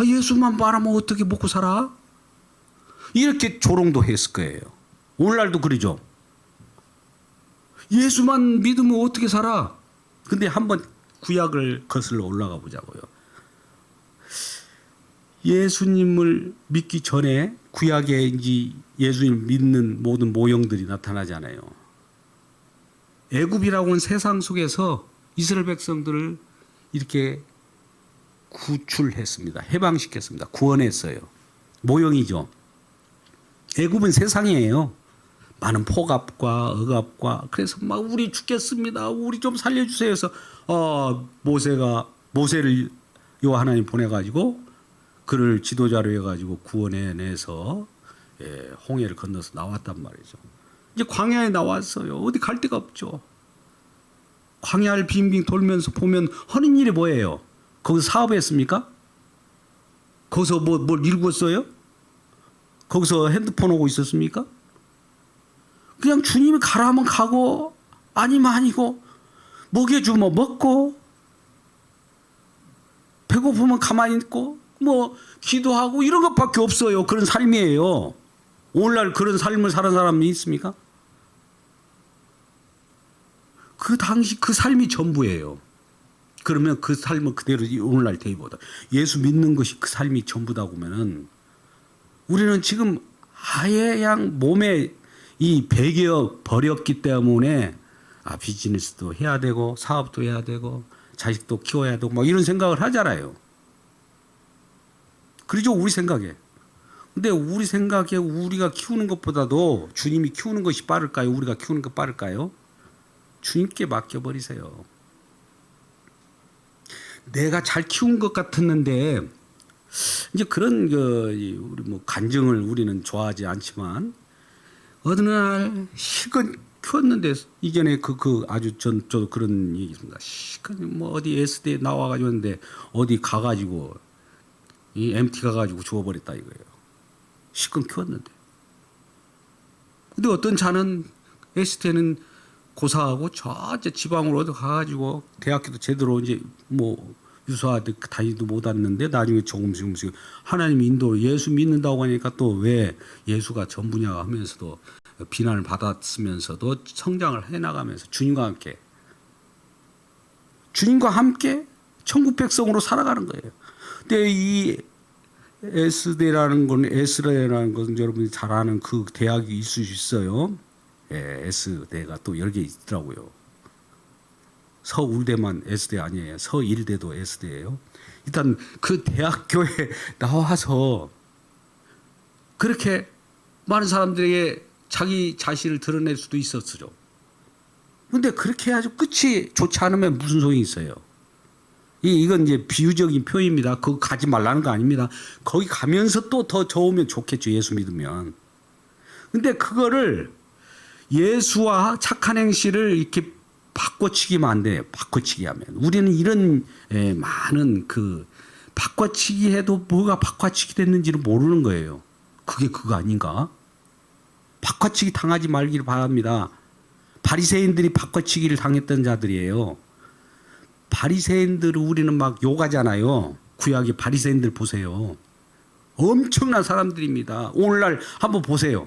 예수만 말하면 어떻게 먹고 살아? 이렇게 조롱도 했을 거예요. 오늘날도 그러죠. 예수만 믿으면 어떻게 살아? 근데 한번 구약을 거슬러 올라가 보자고요. 예수님을 믿기 전에 구약에 이제 예수님을 믿는 모든 모형들이 나타나잖아요. 애굽이라고는 세상 속에서 이스라엘 백성들을 이렇게 구출했습니다. 해방시켰습니다. 구원했어요. 모형이죠. 애굽은 세상이에요. 많은 폭압과 억압과 그래서 막 우리 죽겠습니다. 우리 좀 살려주세요. 해서 모세를 요 하나님 보내가지고 그를 지도자로 해가지고 구원해내서 홍해를 건너서 나왔단 말이죠. 이제 광야에 나왔어요. 어디 갈 데가 없죠. 광야를 빙빙 돌면서 보면 하는 일이 뭐예요? 거기서 사업했습니까? 거기서 뭘 읽었어요? 거기서 핸드폰 오고 있었습니까? 그냥 주님이 가라 하면 가고 아니면 아니고 먹여주면 먹고 배고프면 가만히 있고 뭐 기도하고 이런 것밖에 없어요. 그런 삶이에요. 오늘날 그런 삶을 사는 사람이 있습니까? 그 당시 그 삶이 전부예요. 그러면 그 삶을 그대로 오늘날 대입보다 예수 믿는 것이 그 삶이 전부다 보면은 우리는 지금 아예 그냥 몸에 이 배겨 버렸기 때문에 비즈니스도 해야 되고 사업도 해야 되고 자식도 키워야 되고 막 이런 생각을 하잖아요. 그러죠 우리 생각에. 근데 우리 생각에 우리가 키우는 것보다도 주님이 키우는 것이 빠를까요? 우리가 키우는 것 빠를까요? 주님께 맡겨버리세요. 내가 잘 키운 것 같았는데 이제 그런 우리 뭐 간증을 우리는 좋아하지 않지만 어느 날 실컷 키웠는데 이전에 아주 저도 그런 얘기 있습니다. 실컷 뭐 어디 S대에 나와가지고 했는데 어디 가가지고 이 MT 가가지고 죽어버렸다 이거예요. 실컷 키웠는데. 근데 어떤 자는 S대는 고사하고 저 지방으로 어디 가가지고 대학교도 제대로 이제 뭐 유수하듯 다니도 못 왔는데 나중에 조금씩 하나님 인도 예수 믿는다고 하니까 또 왜 예수가 전부냐 하면서도 비난을 받았으면서도 성장을 해나가면서 주님과 함께 천국 백성으로 살아가는 거예요. 근데 이 S대라는 것은 여러분이 잘 아는 그 대학이 있을 수 있어요. S대가 또 여러 개 있더라고요. 서울대만 S대 아니에요. 서일대도 S대예요. 일단 그 대학교에 나와서 그렇게 많은 사람들에게 자기 자신을 드러낼 수도 있었죠. 그런데 그렇게 해야지 끝이 좋지 않으면 무슨 소용이 있어요. 이건 이제 비유적인 표현입니다. 그거 가지 말라는 거 아닙니다. 거기 가면서 또 더 좋으면 좋겠죠. 예수 믿으면. 근데 그거를 예수와 착한 행실을 이렇게 바꿔치기면 안 돼요. 바꿔치기 하면. 우리는 이런 많은 바꿔치기 해도 뭐가 바꿔치기 됐는지를 모르는 거예요. 그게 그거 아닌가? 바꿔치기 당하지 말기를 바랍니다. 바리새인들이 바꿔치기를 당했던 자들이에요. 바리새인들을 우리는 막 욕하잖아요. 구약의 바리새인들 보세요. 엄청난 사람들입니다. 오늘날 한번 보세요.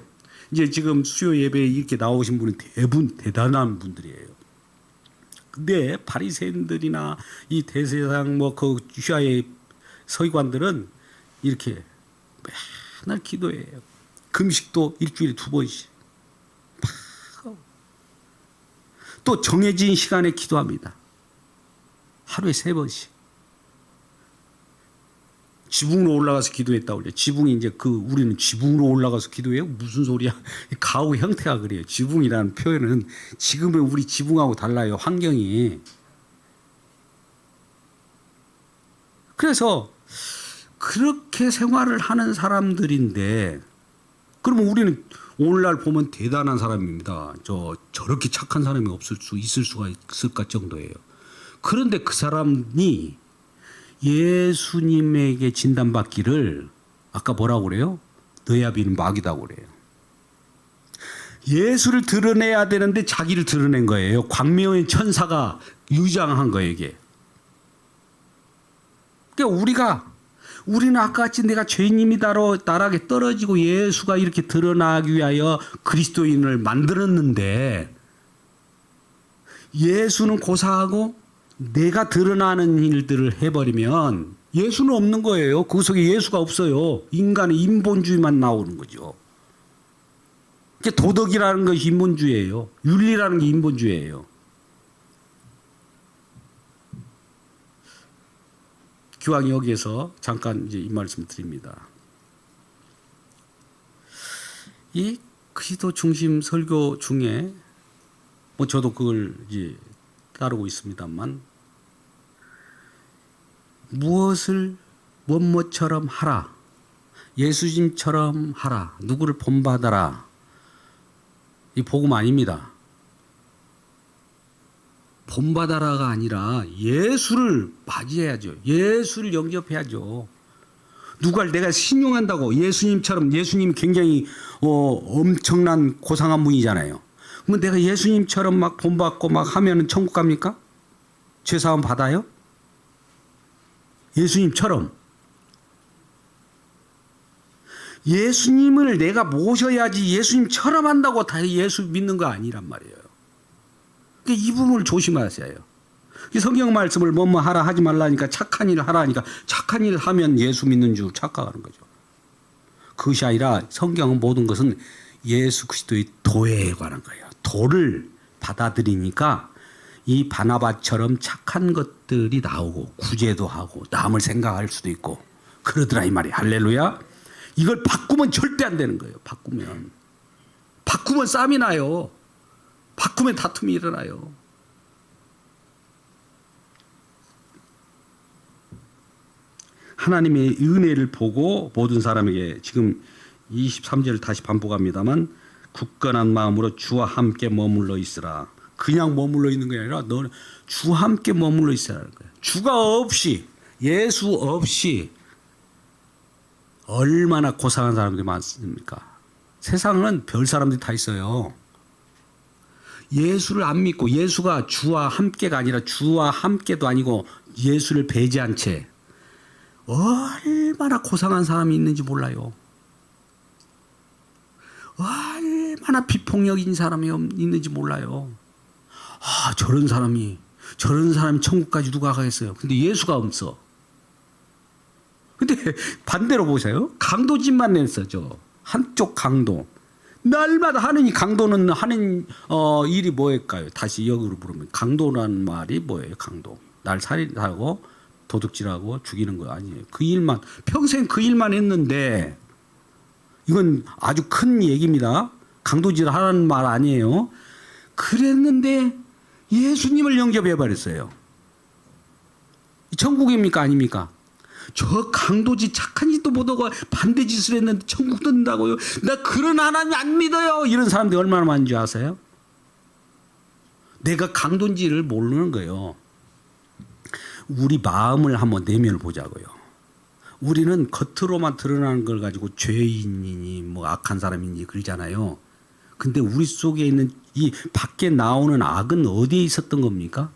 이제 지금 수요 예배에 이렇게 나오신 분은 대부분 대단한 분들이에요. 근데 바리새인들이나 이 대세상 뭐 그 휘하의 서기관들은 이렇게 맨날 기도해요. 금식도 일주일에 2번씩. 또 정해진 시간에 기도합니다. 하루에 3번씩. 지붕으로 올라가서 기도했다고 그래요. 지붕이 이제 우리는 지붕으로 올라가서 기도해요? 무슨 소리야? 가옥 형태가 그래요. 지붕이라는 표현은 지금의 우리 지붕하고 달라요. 환경이. 그래서 그렇게 생활을 하는 사람들인데 그러면 우리는 오늘날 보면 대단한 사람입니다. 저렇게 착한 사람이 있을 수가 있을까 정도예요. 그런데 그 사람이 예수님에게 진단받기를 아까 뭐라고 그래요? 너희 아비는 마귀다고 그래요. 예수를 드러내야 되는데 자기를 드러낸 거예요. 광명의 천사가 유장한 거예요, 이게. 그러니까 우리는 아까 같이 내가 죄인임이다로 나락에 떨어지고 예수가 이렇게 드러나기 위하여 그리스도인을 만들었는데 예수는 고사하고 내가 드러나는 일들을 해버리면 예수는 없는 거예요. 그 속에 예수가 없어요. 인간의 인본주의만 나오는 거죠. 도덕이라는 것이 인본주의예요. 윤리라는 게 인본주의예요. 기왕 여기에서 잠깐 이제 이 말씀을 드립니다. 이 그리스도 중심 설교 중에 뭐 저도 그걸 이제 따르고 있습니다만 무엇을 뭐뭐처럼 하라, 예수님처럼 하라, 누구를 본받아라. 이 복음 아닙니다. 본받아라가 아니라 예수를 맞이해야죠. 예수를 영접해야죠. 누가 내가 신용한다고 예수님처럼, 예수님 굉장히 엄청난 고상한 분이잖아요. 그러면 내가 예수님처럼 막 본받고 막 하면은 천국 갑니까? 죄사함 받아요? 예수님처럼. 예수님을 내가 모셔야지 예수님처럼 한다고 다 예수 믿는 거 아니란 말이에요. 이 부분을 조심하셔야 해요. 성경 말씀을 뭐뭐 하라 하지 말라니까 착한 일을 하라 하니까 착한 일을 하면 예수 믿는 줄 착각하는 거죠. 그것이 아니라 성경은 모든 것은 예수 그리스도의 도에 관한 거예요. 도를 받아들이니까 이 바나바처럼 착한 것들이 나오고 구제도 하고 남을 생각할 수도 있고 그러더라 이 말이에요. 할렐루야. 이걸 바꾸면 절대 안 되는 거예요. 바꾸면 싸움이 나요. 바꾸면 다툼이 일어나요. 하나님의 은혜를 보고 모든 사람에게 지금 23절을 다시 반복합니다만 굳건한 마음으로 주와 함께 머물러 있으라. 그냥 머물러 있는 게 아니라 너는 주와 함께 머물러 있으라는 거예요. 주가 없이 예수 없이 얼마나 고상한 사람들이 많습니까? 세상은 별 사람들이 다 있어요. 예수를 안 믿고 예수가 주와 함께가 아니라 주와 함께도 아니고 예수를 배제한 채 얼마나 고상한 사람이 있는지 몰라요. 얼마나 비폭력인 사람이 있는지 몰라요. 저런 사람이 천국까지 누가 가겠어요. 근데 예수가 없어. 근데 반대로 보세요. 강도짓만 냈어죠. 한쪽 강도. 날마다 하는 이 강도는 하는 일이 뭐일까요? 다시 역으로 물으면 강도라는 말이 뭐예요? 강도. 날 살인하고 도둑질하고 죽이는 거 아니에요. 그 일만 평생 그 일만 했는데 이건 아주 큰 얘기입니다. 강도질 하라는 말 아니에요. 그랬는데 예수님을 영접해 버렸어요. 천국입니까 아닙니까? 저 강도짓 착한 짓도 못하고 반대짓을 했는데 천국 든다고요? 나 그런 하나님 안 믿어요. 이런 사람들이 얼마나 많은지 아세요? 내가 강도인지를 모르는 거예요. 우리 마음을 한번 내면을 보자고요. 우리는 겉으로만 드러나는 걸 가지고 죄인이니 뭐 악한 사람이니 그러잖아요. 근데 우리 속에 있는 이 밖에 나오는 악은 어디에 있었던 겁니까?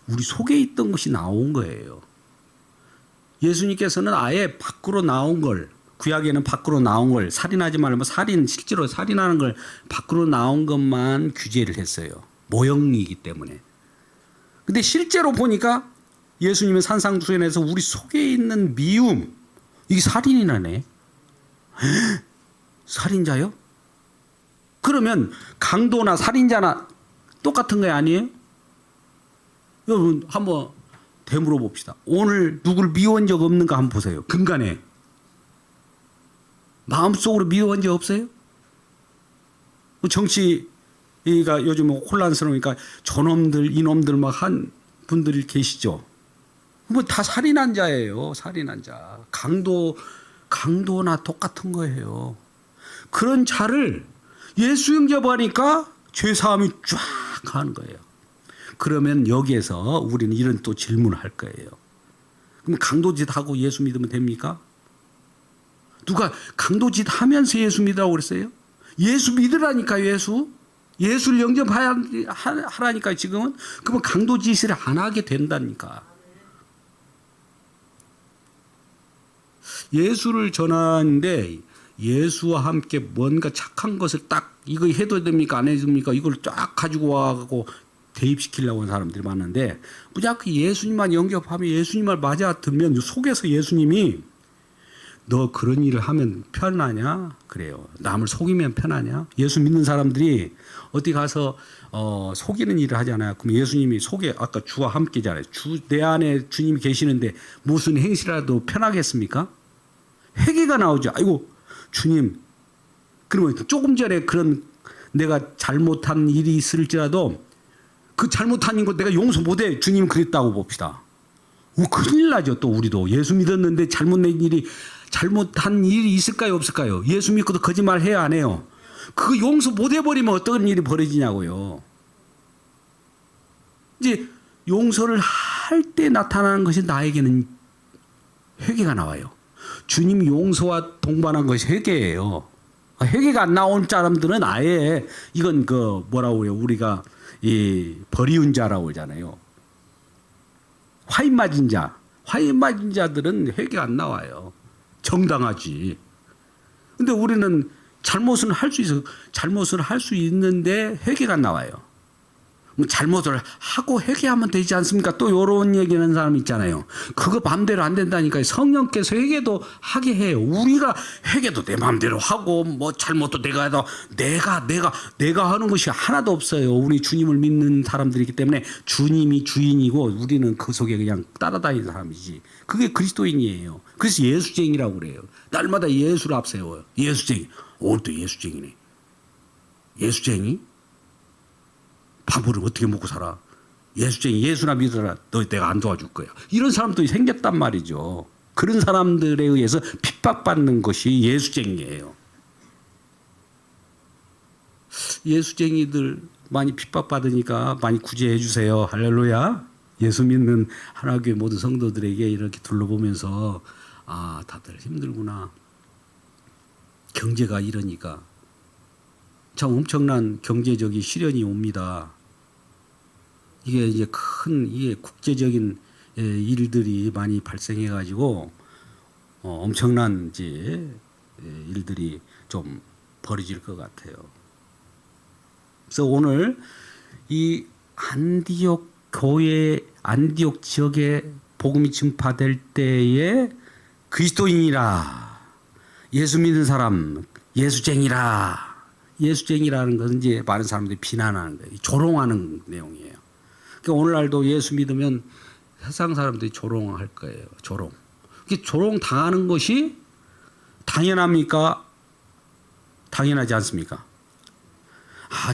우리 속에 있던 것이 나온 거예요. 예수님께서는 아예 밖으로 나온 걸 구약에는 밖으로 나온 걸 살인하지 말고 실제로 살인하는 걸 밖으로 나온 것만 규제를 했어요. 모형이기 때문에. 근데 실제로 보니까 예수님의 산상수훈에서 우리 속에 있는 미움, 이게 살인이라네. 살인자요? 그러면 강도나 살인자나 똑같은 거 아니에요? 여러분 한번 되물어 봅시다. 오늘 누굴 미워한 적 없는가 한번 보세요. 근간에. 마음속으로 미워한 적 없어요? 정치가 요즘 혼란스러우니까 저놈들 이놈들 막 한 분들이 계시죠. 뭐 다 살인한 자예요. 살인한 자. 강도나 똑같은 거예요. 그런 자를 예수 영접하니까 죄사함이 쫙 가는 거예요. 그러면 여기에서 우리는 이런 또 질문을 할 거예요. 그럼 강도짓하고 예수 믿으면 됩니까? 누가 강도짓 하면서 예수 믿으라고 그랬어요? 예수 믿으라니까 예수를 영접하라니까 지금은. 그러면 강도짓을 안 하게 된다니까. 예수를 전하는데 예수와 함께 뭔가 착한 것을 딱 이거 해도 됩니까 안 해줍니까 이걸 쫙 가지고 와갖고 대입시키려고 하는 사람들이 많은데 무조건 예수님만 영접하면 예수님 말 맞아 들면 속에서 예수님이 너 그런 일을 하면 편하냐? 그래요. 남을 속이면 편하냐? 예수 믿는 사람들이 어디 가서 속이는 일을 하잖아요. 그럼 예수님이 아까 주와 함께잖아요. 내 안에 주님이 계시는데 무슨 행실이라도 편하겠습니까? 회개가 나오죠. 아이고 주님, 그러면 조금 전에 그런 내가 잘못한 일이 있을지라도 그 잘못한 거 내가 용서 못해. 주님 그랬다고 봅시다. 큰일 나죠. 또 우리도 예수 믿었는데 잘못한 일이 있을까요 없을까요? 예수 믿고도 거짓말 해야 안 해요? 그거 용서 못 해버리면 어떤 일이 벌어지냐고요. 이제 용서를 할 때 나타나는 것이 나에게는 회개가 나와요. 주님 용서와 동반한 것이 회개예요. 회개가 안 나온 사람들은 아예 이건 뭐라고 해요? 우리가 버리운 자라고 하잖아요. 화인 맞은 자들은 회개가 안 나와요. 정당하지. 근데 우리는 잘못을 할 수 있는데 회개가 안 나와요. 잘못을 하고 회개하면 되지 않습니까? 또 이런 얘기하는 사람 있잖아요. 그거 마음대로 안 된다니까요. 성령께서 회개도 하게 해요. 우리가 회개도 내 마음대로 하고 뭐 잘못도 내가 하는 것이 하나도 없어요. 우리 주님을 믿는 사람들이기 때문에 주님이 주인이고 우리는 그 속에 그냥 따라다니는 사람이지. 그게 그리스도인이에요. 그래서 예수쟁이라고 그래요. 날마다 예수를 앞세워요. 예수쟁이. 오늘도 예수쟁이네. 예수쟁이? 밥을 어떻게 먹고 살아? 예수쟁이 예수나 믿어라. 너 내가 안 도와줄 거야. 이런 사람들이 생겼단 말이죠. 그런 사람들에 의해서 핍박받는 것이 예수쟁이에요. 예수쟁이들 많이 핍박받으니까 많이 구제해 주세요. 할렐루야. 예수 믿는 하나교회 모든 성도들에게 이렇게 둘러보면서 다들 힘들구나. 경제가 이러니까 참 엄청난 경제적인 시련이 옵니다. 이게 이제 이게 국제적인 일들이 많이 발생해 가지고 엄청난 이제 일들이 좀 벌어질 것 같아요. 그래서 오늘 이 안디옥 지역에 복음이 전파될 때에 그리스도인이라 예수 믿는 사람 예수쟁이라. 예수쟁이라는 것은 이제 많은 사람들이 비난하는 거예요. 조롱하는 내용이에요. 그러니까 오늘날도 예수 믿으면 세상 사람들이 조롱할 거예요. 조롱. 조롱 당하는 것이 당연합니까? 당연하지 않습니까?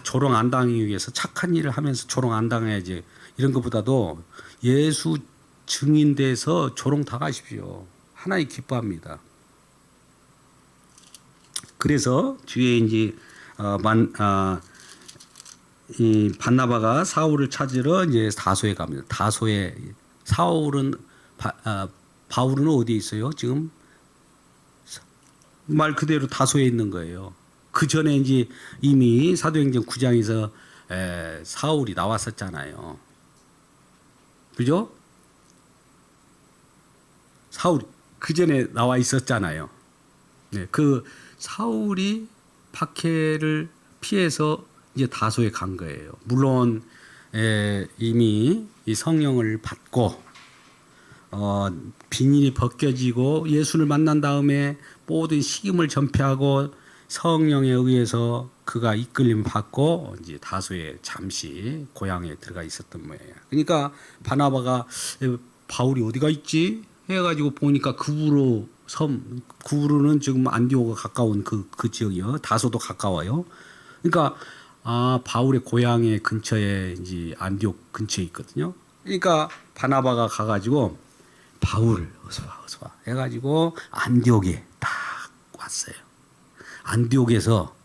조롱 안 당하기 위해서 착한 일을 하면서 조롱 안 당해야지. 이런 것보다도 예수 증인돼서 조롱 당하십시오. 하나님 기뻐합니다. 그래서 뒤에 이제 이 바나바가 사울을 찾으러 이제 다소에 갑니다. 다소에 바울은 어디에 있어요? 지금 말 그대로 다소에 있는 거예요. 그 전에 이제 이미 사도행전 9장에서 사울이 나왔었잖아요. 그죠? 사울이 그 전에 나와 있었잖아요. 네, 그 사울이 박해를 피해서 이제 다소에 간 거예요. 물론 이미 이 성령을 받고 비닐이 벗겨지고 예수를 만난 다음에 모든 식임을 전폐하고 성령에 의해서 그가 이끌림 받고 이제 다소에 잠시 고향에 들어가 있었던 모양이에요. 그러니까 바나바가 바울이 어디가 있지 해가지고 보니까 그부로는 지금 안디오가 가까운 그 지역이요. 다소도 가까워요. 그러니까 바울의 고향의 근처에 이제 안디옥 근처에 있거든요. 그러니까 바나바가 가가지고 바울 어서 와 해가지고 안디옥에 딱 왔어요. 안디옥에서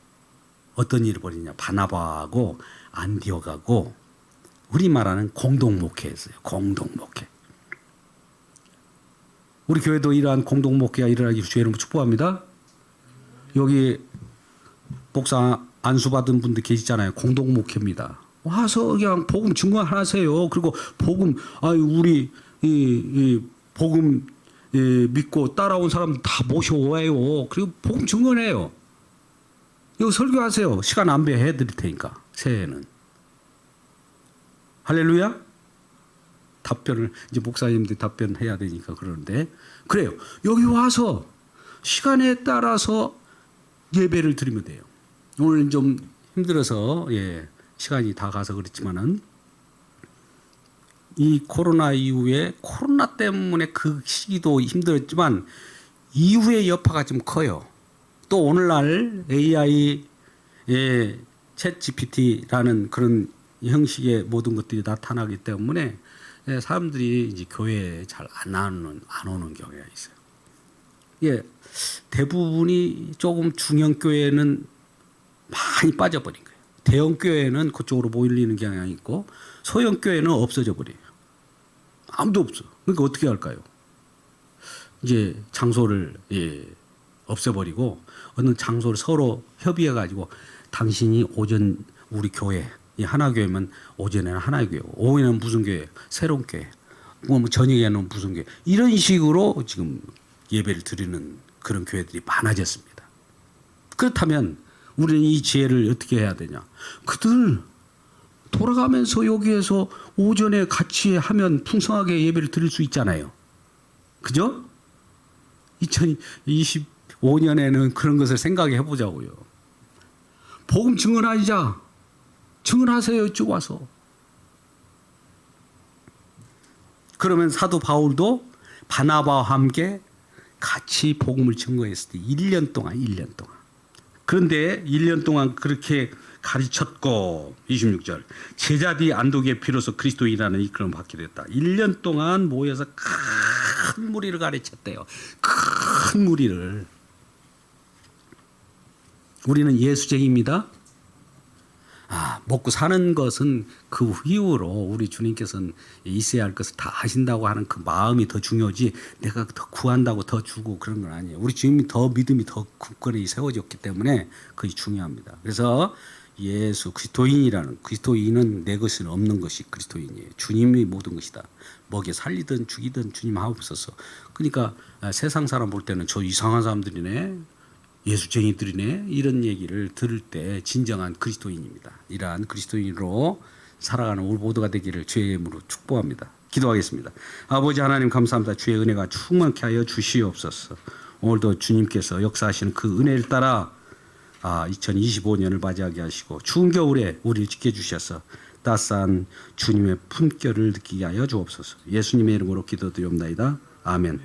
어떤 일을 벌이냐? 바나바하고 안디옥하고 우리 말하는 공동 목회했어요. 공동 목회. 우리 교회도 이러한 공동 목회가 일어나기를 주의 이름으로 축복합니다. 여기 목사 안수 받은 분들 계시잖아요. 공동 목회입니다. 와서 그냥 복음 증거하세요. 그리고 복음 우리 이 복음 믿고 따라온 사람 다 모셔와요. 그리고 복음 증거해요. 이거 설교하세요. 시간 안배해 드릴 테니까 새해에는. 할렐루야. 답변을 이제 목사님들이 답변해야 되니까 그러는데 그래요. 여기 와서 시간에 따라서 예배를 드리면 돼요. 오늘 좀 힘들어서 시간이 다 가서 그렇지만은 이 코로나 이후에 코로나 때문에 그 시기도 힘들었지만 이후의 여파가 좀 커요. 또 오늘날 AI 챗 GPT라는 그런 형식의 모든 것들이 나타나기 때문에 사람들이 이제 교회에 잘 안 오는 경우가 있어요. 대부분이 조금 중형 교회는 많이 빠져버린 거예요. 대형 교회는 그쪽으로 몰리는 경향이 있고 소형 교회는 없어져 버려요. 아무도 없어. 그러니까 어떻게 할까요? 이제 장소를 없애버리고 어느 장소를 서로 협의해가지고 당신이 오전 우리 교회 이 하나교회면 오전에는 하나교회, 오후에는 무슨 교회, 새로운 교회, 뭐 저녁에는 무슨 교회 이런 식으로 지금 예배를 드리는 그런 교회들이 많아졌습니다. 그렇다면 우리는 이 지혜를 어떻게 해야 되냐? 그들 돌아가면서 여기에서 오전에 같이 하면 풍성하게 예배를 드릴 수 있잖아요. 그죠? 2025년에는 그런 것을 생각해 보자고요. 복음 증언하자. 증언하세요. 이쪽 와서. 그러면 사도 바울도 바나바와 함께 같이 복음을 증거했을 때 1년 동안. 그런데 1년 동안 그렇게 가르쳤고 26절 제자들이 안독에 비로소 그리스도인이라는 이끌음을 받게 됐다. 1년 동안 모여서 큰 무리를 가르쳤대요. 큰 무리를. 우리는 예수쟁이입니다. 먹고 사는 것은 그 이후로 우리 주님께서는 있어야 할 것을 다 하신다고 하는 그 마음이 더 중요하지 내가 더 구한다고 더 주고 그런 건 아니에요. 우리 주님이 더 믿음이 더 굳건히 세워졌기 때문에 그게 중요합니다. 그래서 예수 그리스도인이라는 그리스도인은 내 것은 없는 것이 그리스도인이에요. 주님이 모든 것이다. 먹여 살리든 죽이든 주님 하옵소서. 그러니까 세상 사람 볼 때는 저 이상한 사람들이네. 예수쟁이들이네 이런 얘기를 들을 때 진정한 그리스도인입니다. 이러한 그리스도인으로 살아가는 우리 모두가 되기를 주의 이름으로 축복합니다. 기도하겠습니다. 아버지 하나님 감사합니다. 주의 은혜가 충만케 하여 주시옵소서. 오늘도 주님께서 역사하시는 그 은혜를 따라 2025년을 맞이하게 하시고 추운 겨울에 우리를 지켜주셔서 따스한 주님의 품결을 느끼게 하여 주옵소서. 예수님의 이름으로 기도드리옵나이다. 아멘.